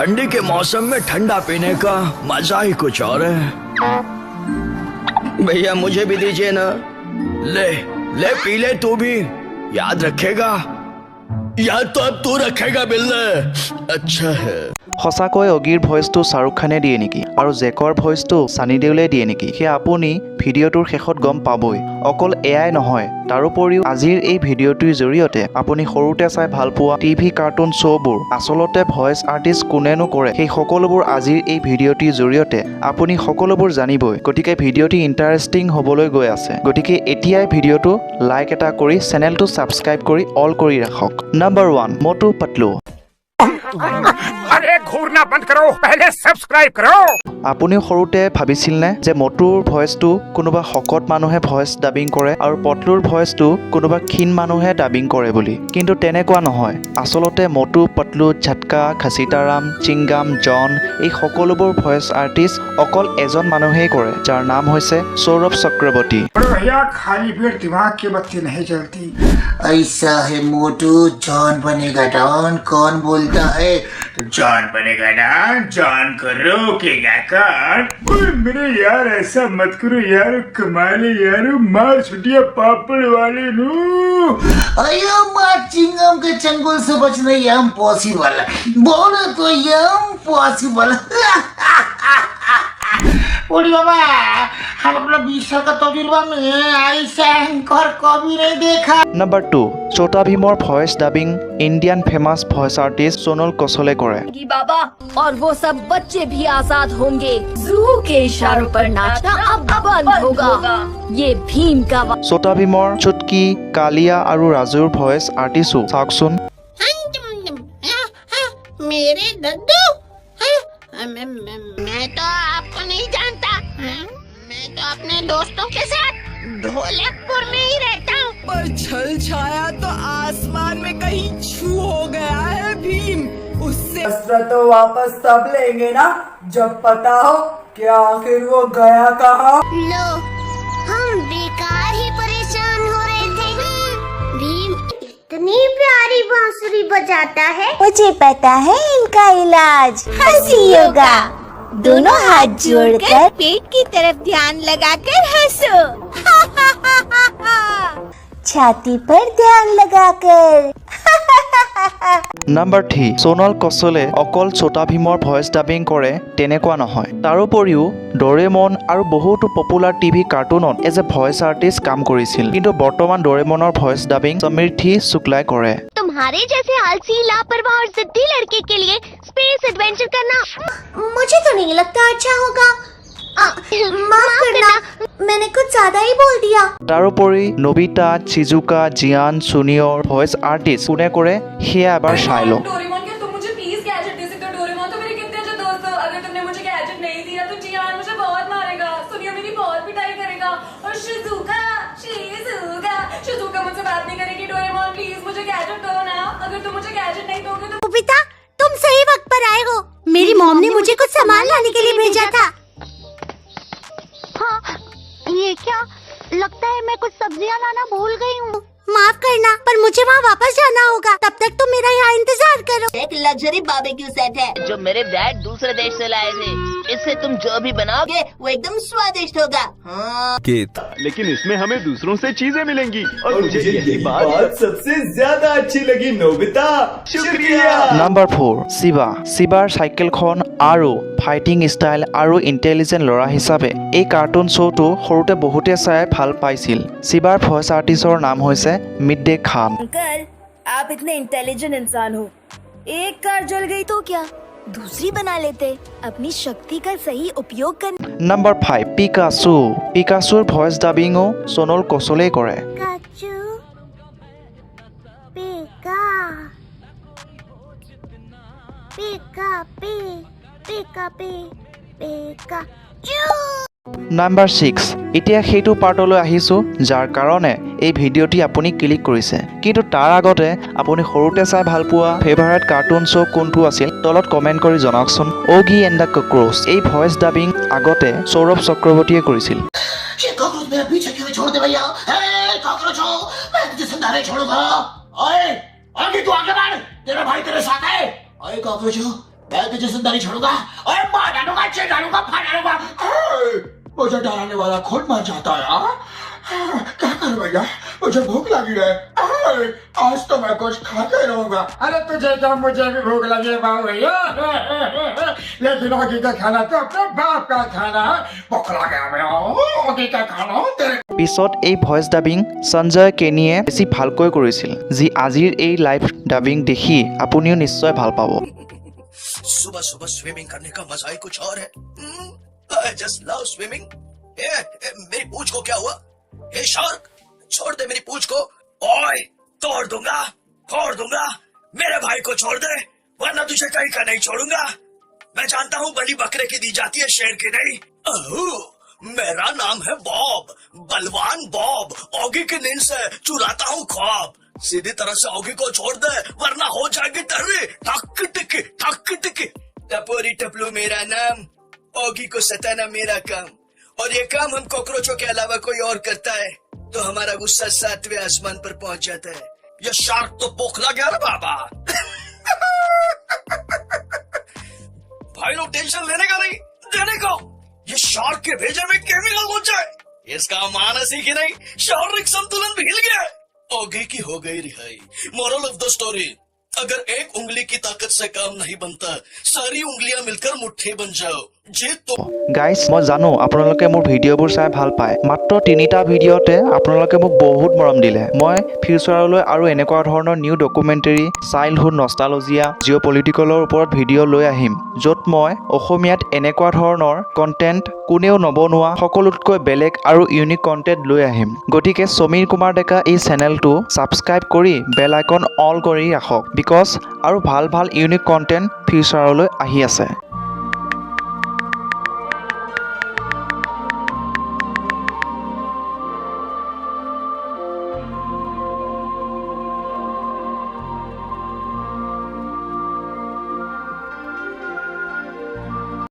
ठंडी के मौसम में ठंडा पीने का मजा ही कुछ और है। भैया मुझे भी दीजिए ना। ले ले पी ले तू भी, याद रखेगा? याद तो अब तू रखेगा बिल्ले। अच्छा है। সঁচাকৈ অগিৰ ভইচটো শাহৰুখ খানে দিয়ে নেকি আৰু জেকৰ ভইচটো সানি দেওলে দিয়ে নেকি সেয়া আপুনি ভিডিঅ'টোৰ শেষত গম পাবই। অকল এয়াই নহয়, তাৰোপৰিও আজিৰ এই ভিডিঅ'টোৰ জৰিয়তে আপুনি সৰুতে চাই ভাল পোৱা টিভি কাৰ্টুন শ্ব'বোৰ আচলতে ভইচ আৰ্টিষ্ট কোনেনো কৰে সেই সকলোবোৰ আজিৰ এই ভিডিঅ'টিৰ জৰিয়তে আপুনি সকলোবোৰ জানিবই। গতিকে ভিডিঅ'টি ইণ্টাৰেষ্টিং হ'বলৈ গৈ আছে। গতিকে এতিয়াই ভিডিঅ'টো লাইক এটা কৰি চেনেলটো ছাবস্ক্ৰাইব কৰি অল কৰি ৰাখক। নম্বৰ 1 মটু পটলু। अरे घूरना बंद करो, पहले सब्सक्राइब करो। আপুনি সৰুতে ভাবিছিলনে যে মটুৰ ভইচটো কোনোবা শকত মানুহে ভইচ ডাবিং কৰে আৰু পটলুৰ ভইচটো কোনোবা ক্ষীণ মানুহে ডাবিং কৰে বুলি? কিন্তু তেনেকুৱা নহয়। আচলতে মটু পটলু ঝটকা খচিতাৰাম চিংগাম জন এই সকলোবোৰ ভইচ আৰ্টিষ্ট অকল এজন মানুহেই কৰে, যাৰ নাম হৈছে সৌৰভ চক্ৰৱৰ্তী। भैया खाली पेट दिमाग की बत्ती नहीं जलती। ऐसा है मोटू, जॉन बनेगा डॉन। कौन बोलता है? जान बनेगा ना, जान को रोकेगा कौन? ओए मेरे यार ऐसा मत करो यार, कमाले यार, मार छुटिया पापड़ वाले नू। अयो माँ चिंगम के चंगुल से बचना यम पॉसिबल। बोलो तो यम पॉसिबल। ओडी बाबा, हम अपना 20 साल का तजुर्बा में ऐसा एंकर कभी नहीं देखा। নম্বৰ 2 छोटा भीমৰ voice dubbing Indian famous voice artist Sonal কছলে কৰে। बाबा और वो सब बच्चे भी आजाद होंगे। जू के इशारों पर नाचना अब बंद होगा। ये भीम का छोटा भीমৰ চুটকি কালিয়া আৰু ৰাজুৰ ভইচ আৰ্টিষ্টো চাওকচোন। मेरे दद्दू, मैं तो आपको नहीं जानता। मैं तो अपने दोस्तों के साथ ढोलकपुर में ही रहता हूँ। पर छल छाया तो आसमान में कहीं छू हो गया है भीम। उससे तो वापस तब लेंगे ना जब पता हो कि आखिर वो गया कहाँ। लो, हम बेकार ही परेशान हो रहे थे। भीम इतनी प्यारी बांसुरी बजाता है। मुझे पता है इनका इलाज हंसी योगा। दोनों हाथ जोड़कर पेट की तरफ ध्यान लगाकर हंसो। छाती पर ध्यान लगाकर। নম্বৰ 3 সোনল কছলে অকল ছোটা ভীমৰ ভইচ ডাবিং কৰে তেনেকুৱা নহয়। তাৰোপৰিও ডৰেমন আৰু বহুতো পপুলাৰ টিভি কাৰ্টুনত এজ এ ভইচ আৰ্টিষ্ট কাম কৰিছিল। কিন্তু বৰ্তমান ডৰেমনৰ ভইচ ডাবিং সমৃদ্ধি শুক্লাই কৰে। तुम्हारे जैसे आलसी, लापरवाह और जिद्दी लड़के के लिए स्पेस एडवेंचर करना मुझे तो नहीं लगता अच्छा होगा। माफ करना, मैंने कुछ ज्यादा ही बोल दिया। তাৰোপৰি নবিতা চিজুকা জিয়ান সুনিয়ৰ ভইচ আৰ্টিষ্ট কোনে কৰে সেয়া এবাৰ চাই লওক। डोरेमोन क्या तुम मुझे प्लीज गैजेट दे सकते हो? डोरेमोन तो मेरे कितने अच्छे दोस्त हो। अगर तुमने मुझे गैजेट नहीं दिया तो जियान मुझे बहुत मारेगा, सुनियो मेरी बहुत पिटाई करेगा, और शिजुका मुझसे बात नहीं करेगी। डोरेमोन प्लीज मुझे गैजेट दो ना। अगर तुम मुझे गैजेट नहीं दोगे तो पिता, तुम सही वक्त पर आए हो। मेरी मॉम ने मुझे कुछ सामान लाने के लिए भेजा था। हाँ, ये क्या? लगता है मैं कुछ सब्जियां लाना भूल गई हूँ। माफ करना, पर मुझे वहाँ वापस जाना होगा। तब तक तुम मेरा यहाँ इंतजार करो। एक लग्जरी बारबेक्यू सेट है जो मेरे डैड दूसरे देश से लाए थे। इससे तुम जो भी बनाओगे वो एकदम स्वादिष्ट होगा। हाँ। लेकिन इसमें हमें दूसरों से चीजें मिलेंगी और मुझे ये बात सबसे ज्यादा अच्छी लगी नोबिता। शुक्रिया। নম্বৰ 4 শিৱাৰ চাইকেলখন আৰু ফাইটিং ষ্টাইল আৰু ইণ্টেলিজেণ্ট ল'ৰা হিচাপে এই কাৰ্টুন শ্ব'টো সৰুতে বহুতে চাই ভাল পাইছিল। শিৱাৰ ভইচ আৰ্টিষ্টৰ নাম হৈছে মিড ডে খান। अंकल, आप इतने इंटेलिजेंट इंसान हो, एक कार जल गई तो क्या, दूसरी बना लेते। अपनी शक्ति का सही उपयोग कर। নম্বৰ 5 পিকাচুৰ ভইচ ডাবিঙো সোনল কছলে কৰে। काचू, पिका, पिका, पिका, पिका, चू। নম্বৰ 6 এতিয়া সেইটো পাৰ্টলৈ আহিছোঁ যাৰ কাৰণে এই ভিডিঅ'টি আপুনি ক্লিক কৰিছে। কিন্তু তাৰ আগতে আপুনি সৰুতে চাই ভাল পোৱা ফেভাৰেট কাৰ্টুন শ্ব' কোনটো আছিল তলত কমেণ্ট কৰি জনাওকচোন। অগি এণ্ড দ্য কক্ৰ'চ এই ভইচ ডাবিং আগতে সৌৰভ চক্ৰৱৰ্তীয়ে কৰিছিল। ये कॉकरोच मेरे पीछे क्यों छोड़ दे भैया? कॉकरोच हो, मैं तुझे जिंदा नहीं छोड़ूंगा। ओए, आगे तू आगे बढ़, तेरा भाई तेरे साथ है। ओए कॉकरोच हो, मैं तुझे जिंदा नहीं छोड़ूंगा और मार डालूंगा, चिर डालूंगा, फाड़ डालूंगा। मुझे डराने वाला खुद मर जाता है यार। क्या करूं भैया, मुझे भूख लगी है। आज तो मैं कुछ खाते रहूंगा। अरे तुझे तो मुझे भी भूख लगी है भैया, लेकिन ओगी का खाना तो अपने बाप का खाना है। भूख लगा मैं ओगी का खाना तेरे। পিছত এই ভইচ ডাবিং সঞ্জয় কেনিয়ে বেছি ভালকৈ কৰিছিল, যি আজিৰ এই লাইভ ডাবিং দেখি আপুনিও নিশ্চয় ভাল পাব। सुबह सुबह स्विमिंग करने का मजा ही कुछ और है। I just love swimming। मेरी पूंछ को क्या हुआ? हे शार्क, छोड़ दे मेरी पूंछ को। ओए, तोड़ दूंगा, फोड़ दूंगा। मेरे भाई को छोड़ दे, वरना तुझे कहीं का नहीं छोड़ूंगा। मैं जानता हूँ बलि बकरे की दी जाती है, शेर की नहीं। मेरा नाम है बॉब, बलवान बॉब। ऑगी की नींद से चुराता हूँ ख्वाब। सीधी तरह से ऑगी को छोड़ दे, वरना हो जाएगी टर्री। ठक टिक ठक टिक। टपोरी टपलू मेरा नाम, ऑगी को सताना मेरा काम। और ये काम हम कॉकरोचों के अलावा कोई और करता है तो हमारा गुस्सा 7वें आसमान पर पहुंच जाता है। ये शार्क तो बोखला गया रे बाबा। भाई लोग टेंशन लेने का नहीं, देने को। ये शार्क के भेजे में केमिकल घुस जाए, इसका मानस ही कि नहीं, शारीरिक संतुलन भी हिल गया। ऑगी की हो गई रिहाई। मोरल ऑफ द स्टोरी, अगर एक उंगली की ताकत से काम नहीं बनता, सारी उंगलियां मिलकर मुट्ठी बन जाओ। जीत तो গাইজ, মই জানো আপোনালোকে মোৰ ভিডিঅ'বোৰ চাই ভাল পায়। মাত্ৰ 3টা ভিডিঅ'তে আপোনালোকে মোক বহুত মৰম দিলে। মই ফিউচাৰলৈ আৰু এনেকুৱা ধৰণৰ new documentary, childhood nostalgia, Jio' পলিটিকেলৰ ওপৰত ভিডিঅ' লৈ আহিম, য'ত মই অসমীয়াত এনেকুৱা ধৰণৰ কণ্টেণ্ট কোনেও নবনোৱা সকলোতকৈ বেলেগ আৰু ইউনিক কণ্টেণ্ট লৈ আহিম। গতিকে সমীৰ কুমাৰ ডেকা এই চেনেলটো ছাবস্ক্ৰাইব কৰি বেল আইকন অল কৰি ৰাখক, বিকজ আৰু ভাল ভাল ইউনিক কণ্টেণ্ট ফিউচাৰলৈ আহি আছে।